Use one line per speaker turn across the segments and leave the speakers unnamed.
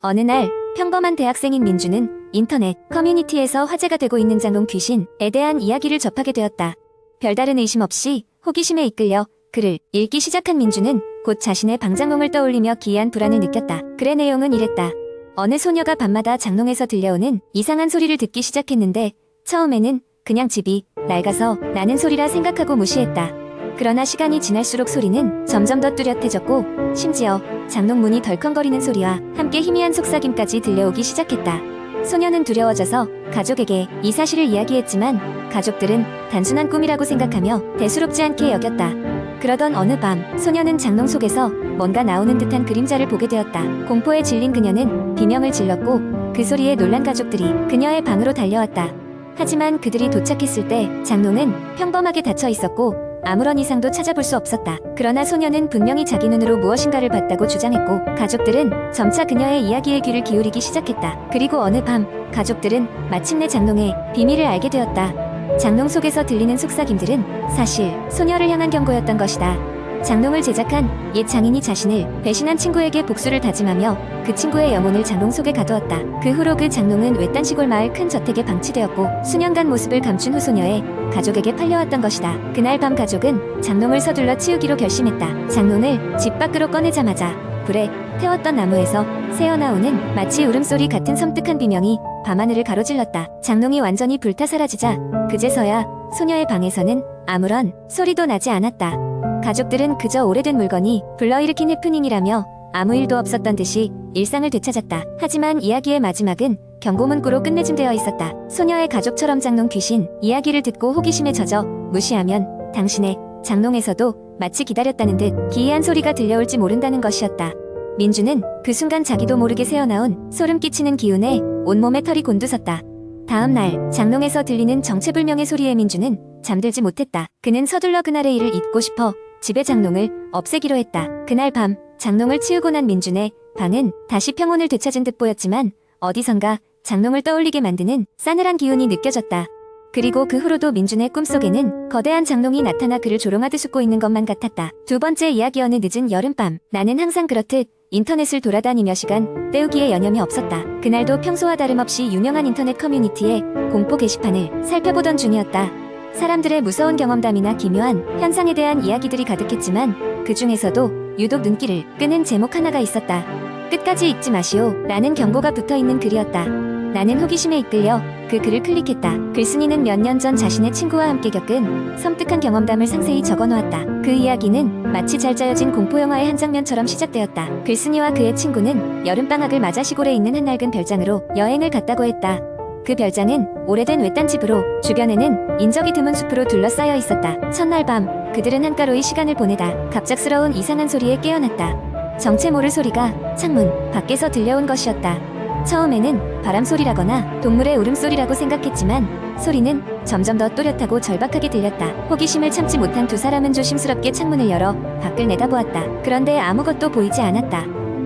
어느 날 평범한 대학생인 민주는 인터넷 커뮤니티에서 화제가 되고 있는 장롱 귀신에 대한 이야기를 접하게 되었다. 별다른 의심 없이 호기심에 이끌려 글을 읽기 시작한 민주는 곧 자신의 방장롱을 떠올리며 기이한 불안을 느꼈다. 글의 내용은 이랬다. 어느 소녀가 밤마다 장롱에서 들려오는 이상한 소리를 듣기 시작했는데 처음에는 그냥 집이 낡아서 나는 소리라 생각하고 무시했다. 그러나 시간이 지날수록 소리는 점점 더 뚜렷해졌고 심지어 장롱 문이 덜컹거리는 소리와 함께 희미한 속삭임까지 들려오기 시작했다. 소녀는 두려워져서 가족에게 이 사실을 이야기했지만 가족들은 단순한 꿈이라고 생각하며 대수롭지 않게 여겼다. 그러던 어느 밤 소녀는 장롱 속에서 뭔가 나오는 듯한 그림자를 보게 되었다. 공포에 질린 그녀는 비명을 질렀고 그 소리에 놀란 가족들이 그녀의 방으로 달려왔다. 하지만 그들이 도착했을 때 장롱은 평범하게 닫혀 있었고 아무런 이상도 찾아볼 수 없었다. 그러나 소녀는 분명히 자기 눈으로 무엇인가를 봤다고 주장했고 가족들은 점차 그녀의 이야기에 귀를 기울이기 시작했다. 그리고 어느 밤 가족들은 마침내 장롱의 비밀을 알게 되었다. 장롱 속에서 들리는 속삭임들은 사실 소녀를 향한 경고였던 것이다. 장롱을 제작한 옛 장인이 자신을 배신한 친구에게 복수를 다짐하며 그 친구의 영혼을 장롱 속에 가두었다. 그 후로 그 장롱은 외딴 시골 마을 큰 저택에 방치되었고 수년간 모습을 감춘 후 소녀의 가족에게 팔려왔던 것이다. 그날 밤 가족은 장롱을 서둘러 치우기로 결심했다. 장롱을 집 밖으로 꺼내자마자 불에 태웠던 나무에서 새어나오는 마치 울음소리 같은 섬뜩한 비명이 밤하늘을 가로질렀다. 장롱이 완전히 불타 사라지자 그제서야 소녀의 방에서는 아무런 소리도 나지 않았다. 가족들은 그저 오래된 물건이 불러일으킨 해프닝이라며 아무 일도 없었던 듯이 일상을 되찾았다. 하지만 이야기의 마지막은 경고 문구로 끝맺음되어 있었다. 소녀의 가족처럼 장롱 귀신 이야기를 듣고 호기심에 젖어 무시하면 당신의 장롱에서도 마치 기다렸다는 듯 기이한 소리가 들려올지 모른다는 것이었다. 민주는 그 순간 자기도 모르게 새어나온 소름 끼치는 기운에 온몸에 털이 곤두섰다. 다음 날 장롱에서 들리는 정체불명의 소리에 민주는 잠들지 못했다. 그는 서둘러 그날의 일을 잊고 싶어 집의 장롱을 없애기로 했다. 그날 밤 장롱을 치우고 난 민준의 방은 다시 평온을 되찾은 듯 보였지만 어디선가 장롱을 떠올리게 만드는 싸늘한 기운이 느껴졌다. 그리고 그 후로도 민준의 꿈속에는 거대한 장롱이 나타나 그를 조롱하듯 웃고 있는 것만 같았다. 두 번째 이야기. 어느 늦은 여름밤 나는 항상 그렇듯 인터넷을 돌아다니며 시간 때우기에 여념이 없었다. 그날도 평소와 다름없이 유명한 인터넷 커뮤니티의 공포 게시판을 살펴보던 중이었다. 사람들의 무서운 경험담이나 기묘한 현상에 대한 이야기들이 가득했지만 그 중에서도 유독 눈길을 끄는 제목 하나가 있었다. 끝까지 읽지 마시오 라는 경고가 붙어있는 글이었다. 나는 호기심에 이끌려 그 글을 클릭했다. 글쓴이는 몇 년 전 자신의 친구와 함께 겪은 섬뜩한 경험담을 상세히 적어놓았다. 그 이야기는 마치 잘 짜여진 공포영화의 한 장면처럼 시작되었다. 글쓴이와 그의 친구는 여름방학을 맞아 시골에 있는 한 낡은 별장으로 여행을 갔다고 했다. 그 별장은 오래된 외딴 집으로 주변에는 인적이 드문 숲으로 둘러싸여 있었다. 첫날 밤 그들은 한가로이 시간을 보내다 갑작스러운 이상한 소리에 깨어났다. 정체 모를 소리가 창문 밖에서 들려온 것이었다. 처음에는 바람소리라거나 동물의 울음소리라고 생각했지만 소리는 점점 더 또렷하고 절박하게 들렸다. 호기심을 참지 못한 두 사람은 조심스럽게 창문을 열어 밖을 내다보았다. 그런데 아무것도 보이지 않았다.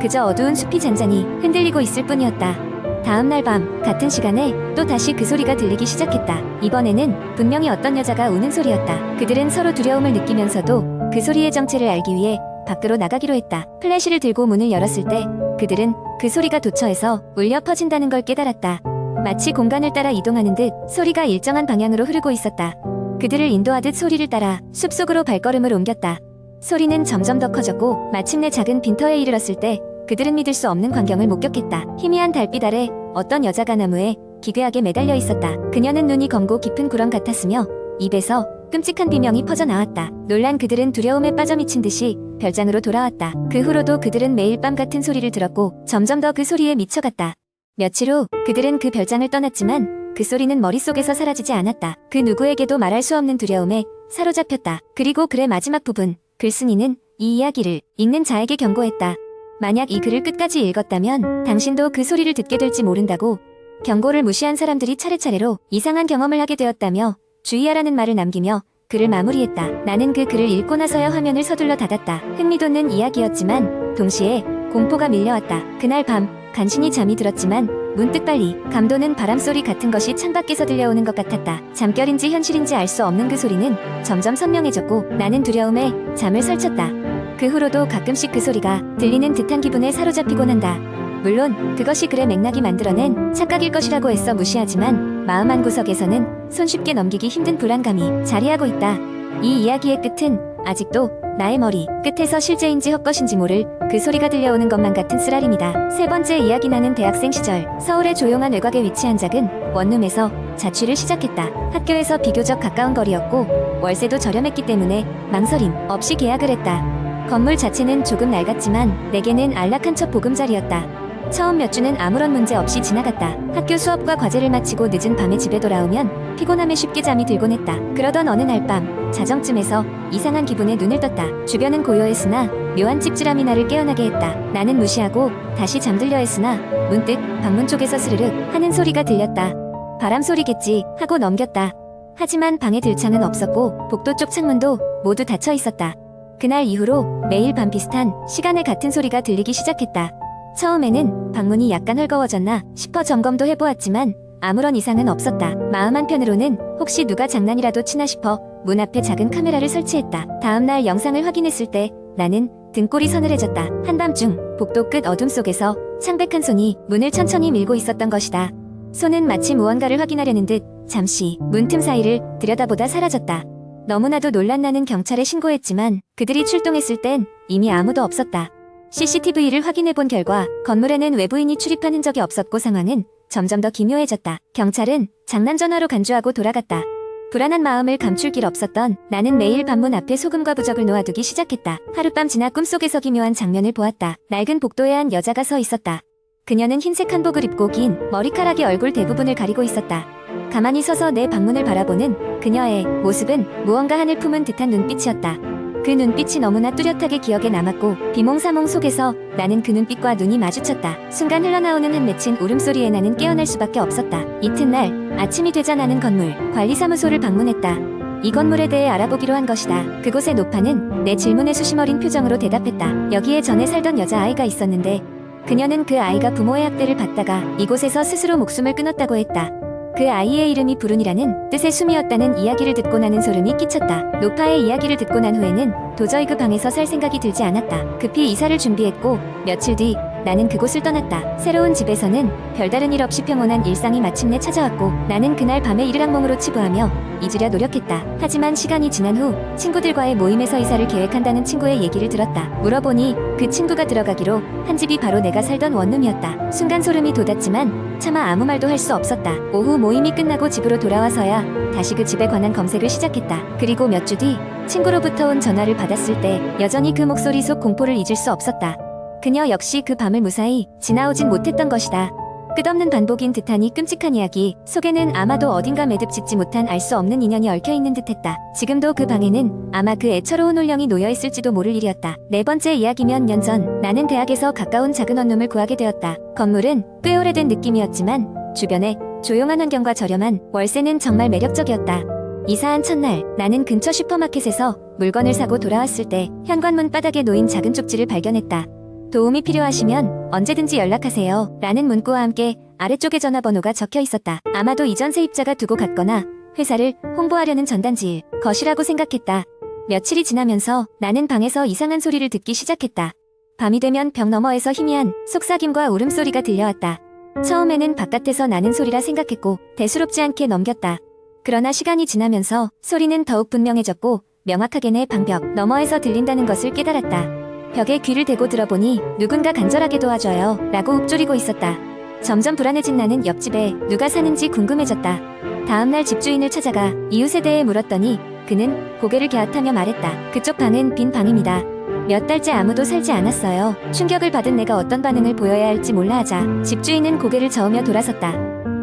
그저 어두운 숲이 잔잔히 흔들리고 있을 뿐이었다. 다음 날 밤 같은 시간에 또 다시 그 소리가 들리기 시작했다. 이번에는 분명히 어떤 여자가 우는 소리였다. 그들은 서로 두려움을 느끼면서도 그 소리의 정체를 알기 위해 밖으로 나가기로 했다. 플래시를 들고 문을 열었을 때 그들은 그 소리가 도처에서 울려 퍼진다는 걸 깨달았다. 마치 공간을 따라 이동하는 듯 소리가 일정한 방향으로 흐르고 있었다. 그들을 인도하듯 소리를 따라 숲속으로 발걸음을 옮겼다. 소리는 점점 더 커졌고 마침내 작은 빈터에 이르렀을 때 그들은 믿을 수 없는 광경을 목격했다. 희미한 달빛 아래 어떤 여자가 나무에 기괴하게 매달려 있었다. 그녀는 눈이 검고 깊은 구렁 같았으며 입에서 끔찍한 비명이 퍼져나왔다. 놀란 그들은 두려움에 빠져 미친 듯이 별장으로 돌아왔다. 그 후로도 그들은 매일 밤 같은 소리를 들었고 점점 더 그 소리에 미쳐갔다. 며칠 후 그들은 그 별장을 떠났지만 그 소리는 머릿속에서 사라지지 않았다. 그 누구에게도 말할 수 없는 두려움에 사로잡혔다. 그리고 글의 마지막 부분 글쓴이는 이 이야기를 읽는 자에게 경고했다. 만약 이 글을 끝까지 읽었다면 당신도 그 소리를 듣게 될지 모른다고. 경고를 무시한 사람들이 차례차례로 이상한 경험을 하게 되었다며 주의하라는 말을 남기며 글을 마무리했다. 나는 그 글을 읽고 나서야 화면을 서둘러 닫았다. 흥미돋는 이야기였지만 동시에 공포가 밀려왔다. 그날 밤 간신히 잠이 들었지만 문득 빨리 감도는 바람소리 같은 것이 창밖에서 들려오는 것 같았다. 잠결인지 현실인지 알 수 없는 그 소리는 점점 선명해졌고 나는 두려움에 잠을 설쳤다. 그 후로도 가끔씩 그 소리가 들리는 듯한 기분에 사로잡히곤 한다. 물론 그것이 글의 맥락이 만들어낸 착각일 것이라고 애써 무시하지만 마음 한구석에서는 손쉽게 넘기기 힘든 불안감이 자리하고 있다. 이 이야기의 끝은 아직도 나의 머리 끝에서 실제인지 헛것인지 모를 그 소리가 들려오는 것만 같은 쓰라림이다. 세 번째 이야기. 나는 대학생 시절 서울의 조용한 외곽에 위치한 작은 원룸에서 자취를 시작했다. 학교에서 비교적 가까운 거리였고 월세도 저렴했기 때문에 망설임 없이 계약을 했다. 건물 자체는 조금 낡았지만 내게는 안락한 첫 보금자리였다. 처음 몇 주는 아무런 문제 없이 지나갔다. 학교 수업과 과제를 마치고 늦은 밤에 집에 돌아오면 피곤함에 쉽게 잠이 들곤 했다. 그러던 어느 날 밤 자정쯤에서 이상한 기분에 눈을 떴다. 주변은 고요했으나 묘한 찝찝함이 나를 깨어나게 했다. 나는 무시하고 다시 잠들려 했으나 문득 방문 쪽에서 스르륵 하는 소리가 들렸다. 바람 소리겠지 하고 넘겼다. 하지만 방에 들창은 없었고 복도 쪽 창문도 모두 닫혀 있었다. 그날 이후로 매일 밤 비슷한 시간에 같은 소리가 들리기 시작했다. 처음에는 방문이 약간 헐거워졌나 싶어 점검도 해보았지만 아무런 이상은 없었다. 마음 한편으로는 혹시 누가 장난이라도 치나 싶어 문 앞에 작은 카메라를 설치했다. 다음날 영상을 확인했을 때 나는 등골이 서늘해졌다. 한밤중 복도 끝 어둠 속에서 창백한 손이 문을 천천히 밀고 있었던 것이다. 손은 마치 무언가를 확인하려는 듯 잠시 문틈 사이를 들여다보다 사라졌다. 너무나도 놀란 나는 경찰에 신고했지만 그들이 출동했을 땐 이미 아무도 없었다. CCTV를 확인해본 결과 건물에는 외부인이 출입한 흔적이 없었고 상황은 점점 더 기묘해졌다. 경찰은 장난 전화로 간주하고 돌아갔다. 불안한 마음을 감출 길 없었던 나는 매일 방문 앞에 소금과 부적을 놓아두기 시작했다. 하룻밤 지나 꿈속에서 기묘한 장면을 보았다. 낡은 복도에 한 여자가 서 있었다. 그녀는 흰색 한복을 입고 긴 머리카락이 얼굴 대부분을 가리고 있었다. 가만히 서서 내 방문을 바라보는 그녀의 모습은 무언가 한을 품은 듯한 눈빛이었다. 그 눈빛이 너무나 뚜렷하게 기억에 남았고 비몽사몽 속에서 나는 그 눈빛과 눈이 마주쳤다. 순간 흘러나오는 한 맺힌 울음소리에 나는 깨어날 수밖에 없었다. 이튿날 아침이 되자 나는 건물 관리사무소를 방문했다. 이 건물에 대해 알아보기로 한 것이다. 그곳의 노파는 내 질문에 수심 어린 표정으로 대답했다. 여기에 전에 살던 여자아이가 있었는데 그녀는 그 아이가 부모의 학대를 받다가 이곳에서 스스로 목숨을 끊었다고 했다. 그 아이의 이름이 불운이라는 뜻의 숨이었다는 이야기를 듣고 나는 소름이 끼쳤다. 노파의 이야기를 듣고 난 후에는 도저히 그 방에서 살 생각이 들지 않았다. 급히 이사를 준비했고 며칠 뒤 나는 그곳을 떠났다. 새로운 집에서는 별다른 일 없이 평온한 일상이 마침내 찾아왔고 나는 그날 밤에 이를 악몽으로 치부하며 잊으려 노력했다. 하지만 시간이 지난 후 친구들과의 모임에서 이사를 계획한다는 친구의 얘기를 들었다. 물어보니 그 친구가 들어가기로 한 집이 바로 내가 살던 원룸이었다. 순간 소름이 돋았지만 차마 아무 말도 할 수 없었다. 오후 모임이 끝나고 집으로 돌아와서야 다시 그 집에 관한 검색을 시작했다. 그리고 몇 주 뒤 친구로부터 온 전화를 받았을 때 여전히 그 목소리 속 공포를 잊을 수 없었다. 그녀 역시 그 밤을 무사히 지나오진 못했던 것이다. 끝없는 반복인 듯하니 끔찍한 이야기 속에는 아마도 어딘가 매듭짓지 못한 알 수 없는 인연이 얽혀있는 듯했다. 지금도 그 방에는 아마 그 애처로운 울령이 놓여있을지도 모를 일이었다. 네 번째 이야기. 몇 년 전 나는 대학에서 가까운 작은 원룸을 구하게 되었다. 건물은 꽤 오래된 느낌이었지만 주변에 조용한 환경과 저렴한 월세는 정말 매력적이었다. 이사한 첫날 나는 근처 슈퍼마켓에서 물건을 사고 돌아왔을 때 현관문 바닥에 놓인 작은 쪽지를 발견했다. 도움이 필요하시면 언제든지 연락하세요 라는 문구와 함께 아래쪽에 전화번호가 적혀 있었다. 아마도 이전 세입자가 두고 갔거나 회사를 홍보하려는 전단지일 것이라고 생각했다. 며칠이 지나면서 나는 방에서 이상한 소리를 듣기 시작했다. 밤이 되면 벽 너머에서 희미한 속삭임과 울음소리가 들려왔다. 처음에는 바깥에서 나는 소리라 생각했고 대수롭지 않게 넘겼다. 그러나 시간이 지나면서 소리는 더욱 분명해졌고 명확하게 내 방벽 너머에서 들린다는 것을 깨달았다. 벽에 귀를 대고 들어보니 누군가 간절하게 도와줘요 라고 읊조리고 있었다. 점점 불안해진 나는 옆집에 누가 사는지 궁금해졌다. 다음날 집주인을 찾아가 이웃에 대해 물었더니 그는 고개를 갸웃하며 말했다. 그쪽 방은 빈 방입니다. 몇 달째 아무도 살지 않았어요. 충격을 받은 내가 어떤 반응을 보여야 할지 몰라 하자 집주인은 고개를 저으며 돌아섰다.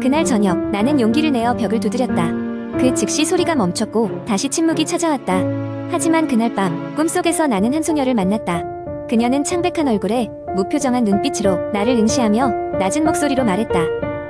그날 저녁 나는 용기를 내어 벽을 두드렸다. 그 즉시 소리가 멈췄고 다시 침묵이 찾아왔다. 하지만 그날 밤 꿈속에서 나는 한 소녀를 만났다. 그녀는 창백한 얼굴에 무표정한 눈빛으로 나를 응시하며 낮은 목소리로 말했다.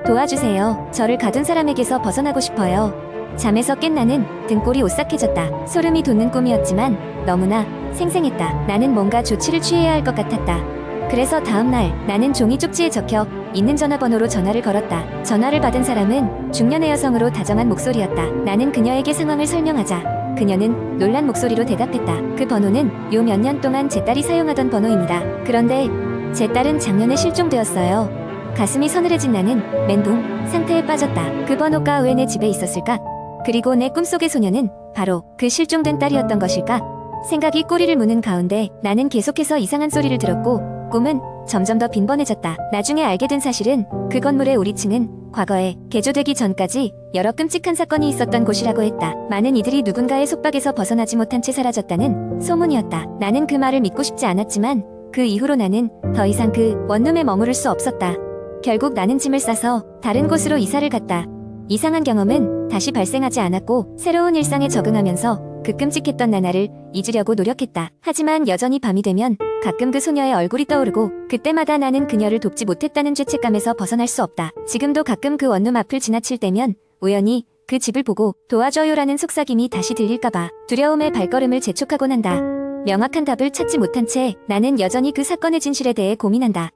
도와주세요. 저를 가둔 사람에게서 벗어나고 싶어요. 잠에서 깬 나는 등골이 오싹해졌다. 소름이 돋는 꿈이었지만 너무나 생생했다. 나는 뭔가 조치를 취해야 할 것 같았다. 그래서 다음날 나는 종이 쪽지에 적혀 있는 전화번호로 전화를 걸었다. 전화를 받은 사람은 중년의 여성으로 다정한 목소리였다. 나는 그녀에게 상황을 설명하자 그녀는 놀란 목소리로 대답했다. 그 번호는 요 몇 년 동안 제 딸이 사용하던 번호입니다. 그런데 제 딸은 작년에 실종되었어요. 가슴이 서늘해진 나는 멘붕 상태에 빠졌다. 그 번호가 왜 내 집에 있었을까? 그리고 내 꿈속의 소녀는 바로 그 실종된 딸이었던 것일까? 생각이 꼬리를 무는 가운데 나는 계속해서 이상한 소리를 들었고 꿈은 점점 더 빈번해졌다. 나중에 알게 된 사실은 그 건물의 오리층은 과거에 개조되기 전까지 여러 끔찍한 사건이 있었던 곳이라고 했다. 많은 이들이 누군가의 속박에서 벗어나지 못한 채 사라졌다는 소문이었다. 나는 그 말을 믿고 싶지 않았지만 그 이후로 나는 더 이상 그 원룸에 머무를 수 없었다. 결국 나는 짐을 싸서 다른 곳으로 이사를 갔다. 이상한 경험은 다시 발생하지 않았고 새로운 일상에 적응하면서 그 끔찍했던 나날을 잊으려고 노력했다. 하지만 여전히 밤이 되면 가끔 그 소녀의 얼굴이 떠오르고 그때마다 나는 그녀를 돕지 못했다는 죄책감에서 벗어날 수 없다. 지금도 가끔 그 원룸 앞을 지나칠 때면 우연히 그 집을 보고 도와줘요라는 속삭임이 다시 들릴까봐 두려움의 발걸음을 재촉하곤 한다. 명확한 답을 찾지 못한 채 나는 여전히 그 사건의 진실에 대해 고민한다.